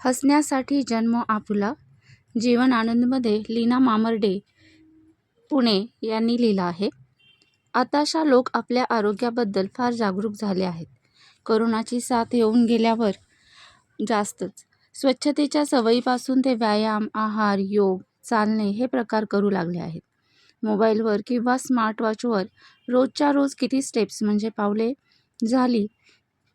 हसण्यासाठी जन्म आपुला. जीवन आनंदमध्ये लीना मामर्डे पुणे यांनी लिहिलं आहे. आताशा लोक आपल्या आरोग्याबद्दल फार जागरूक झाले आहेत. कोरोनाची साथ येऊन गेल्यावर जास्तच. स्वच्छतेच्या सवयीपासून ते व्यायाम, आहार, योग, चालणे हे प्रकार करू लागले आहेत. मोबाईलवर किंवा स्मार्टवॉचवर रोजच्या रोज किती स्टेप्स म्हणजे पावले झाली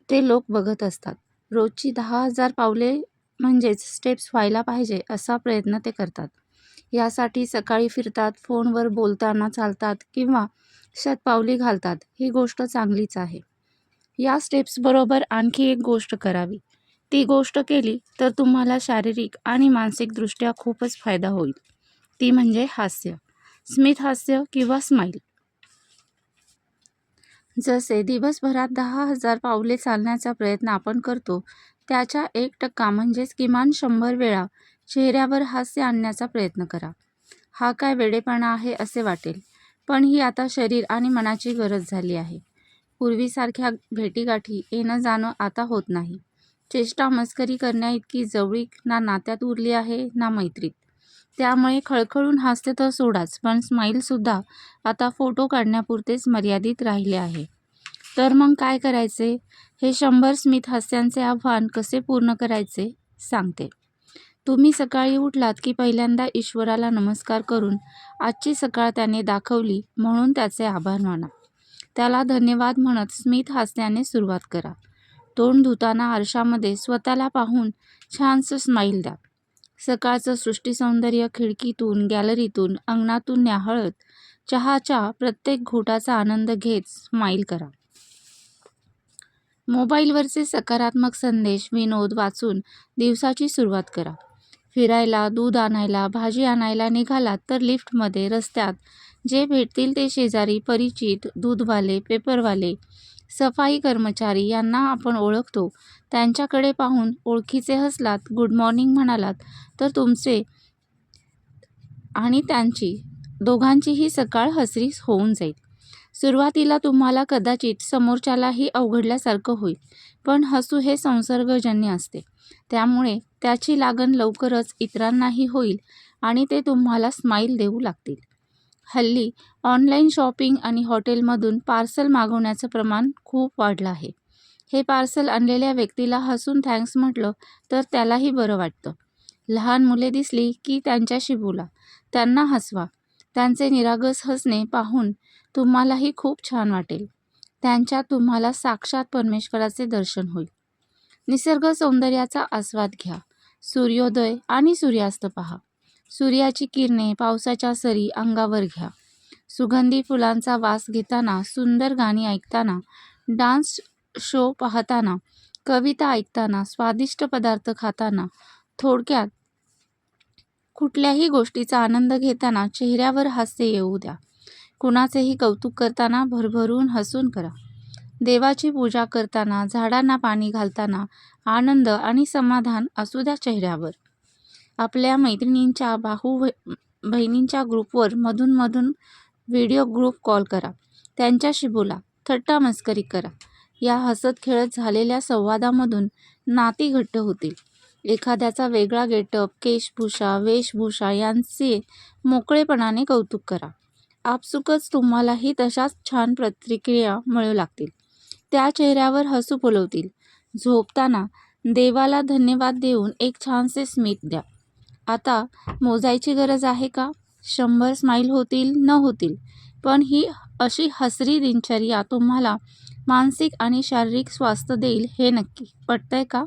ते लोक बघत असतात. रोजची 10,000 पावले म्हणजेच स्टेप्स व्हायला पाहिजे असा प्रयत्न ते करतात. यासाठी सकाळी फिरतात, फोनवर बोलताना चालतात किंवा शतपावली घालतात. ही गोष्ट चांगलीच आहे. या स्टेप्सबरोबर आणखी एक गोष्ट करावी. ती गोष्ट केली तर तुम्हाला शारीरिक आणि मानसिकदृष्ट्या खूपच फायदा होईल. ती म्हणजे हास्य. स्मित हास्य किंवा स्माईल. जसे दिवसभरात 10,000 पावले चालण्याचा प्रयत्न आपण करतो, त्याच्या 1% म्हणजेच किमान 100 वेळा चेहऱ्यावर हास्य आणण्याचा प्रयत्न करा. हा काय वेडेपणा आहे असे वाटेल, पण ही आता शरीर आणि मनाची गरज झाली आहे. पूर्वीसारख्या भेटीगाठी येणं जाणं आता होत नाही. चेष्टा मस्करी करण्याइतकी जवळीक ना नात्यात उरली आहे ना मैत्रीत. त्यामुळे खळखळून हास्य तर सोडाच, पण स्माईलसुद्धा आता फोटो काढण्यापुरतेच मर्यादित राहिले आहे. तर मग काय करायचे? हे 100 स्मित हास्यांचे आव्हान कसे पूर्ण करायचे सांगते. तुम्ही सकाळी उठलात की पहिल्यांदा ईश्वराला नमस्कार करून आजची सकाळ त्याने दाखवली म्हणून त्याचे आभार माना. त्याला धन्यवाद म्हणत स्मित हास्याने सुरुवात करा. तोंड धुताना आरशामध्ये स्वतःला पाहून छानसं स्माईल द्या. सकाळचं सृष्टीसौंदर्य खिडकीतून, गॅलरीतून, अंगणातून न्याहाळत चहाच्या प्रत्येक घोटाचा आनंद घेत स्माईल करा. मोबाईलवरचे सकारात्मक संदेश, विनोद वाचून दिवसाची सुरुवात करा. फिरायला, दूध आणायला, भाजी आणायला निघालात तर लिफ्टमध्ये, रस्त्यात जे भेटतील ते शेजारी, परिचित, दूधवाले, पेपरवाले, सफाई कर्मचारी यांना आपण ओळखतो त्यांच्याकडे पाहून ओळखीचे हसलात, गुड मॉर्निंग म्हणालात तर तुमचे आणि त्यांची दोघांचीही सकाळ हसरी होऊन जाईल. सुरुवातीला तुम्हाला कदाचित समोरच्यालाही अवघडल्यासारखं होईल, पण हसू हे संसर्गजन्य असते. त्यामुळे त्याची लागण लवकरच इतरांनाही होईल आणि ते तुम्हाला स्माईल देऊ लागतील. हल्ली ऑनलाईन शॉपिंग आणि हॉटेलमधून पार्सल मागवण्याचं प्रमाण खूप वाढलं आहे. हे पार्सल आणलेल्या व्यक्तीला हसून थँक्स म्हटलं तर त्यालाही बरं वाटतं. लहान मुले दिसली की त्यांच्याशी बोला, त्यांना हसवा. त्यांचे निरागस हसणे पाहून तुम्हालाही खूप छान वाटेल. त्यांच्यात तुम्हाला साक्षात परमेश्वराचे दर्शन होईल. निसर्ग सौंदर्याचा आस्वाद घ्या. सूर्योदय आणि सूर्यास्त पहा. सूर्याची किरणे, पावसाच्या सरी अंगावर घ्या. सुगंधी फुलांचा वास घेताना, सुंदर गाणी ऐकताना, डान्स शो पाहताना, कविता ऐकताना, स्वादिष्ट पदार्थ खाताना, थोडक्यात कुठल्याही गोष्टीचा आनंद घेताना चेहऱ्यावर हास्य येऊ द्या. कुणाचेही कौतुक करताना भरभरून हसून करा. देवाची पूजा करताना, झाडांना पाणी घालताना आनंद आणि समाधान असू द्या चेहऱ्यावर. आपल्या मैत्रिणींच्या, बहिणींच्या ग्रुपवर मधून व्हिडिओ ग्रुप कॉल करा. त्यांच्याशी बोला, थट्टा मस्करी करा. या हसत खेळत झालेल्या संवादामधून नाती घट्ट होतील. एखाद्याचा वेगळा गेटअप, केशभूषा, वेशभूषा यांचे मोकळेपणाने कौतुक करा. आपसुकच तुम्हालाही तशाच छान प्रतिक्रिया मिळू लागतील. त्या चेहऱ्यावर हसू फुलवतील. झोपताना देवाला धन्यवाद देऊन एक छानसे स्मित द्या. आता मोजायची गरज आहे का? 100 स्माईल होतील न होतील, पण ही अशी हसरी दिनचर्या तुम्हाला मानसिक आणि शारीरिक स्वास्थ्य देईल हे नक्की. पटतंय का?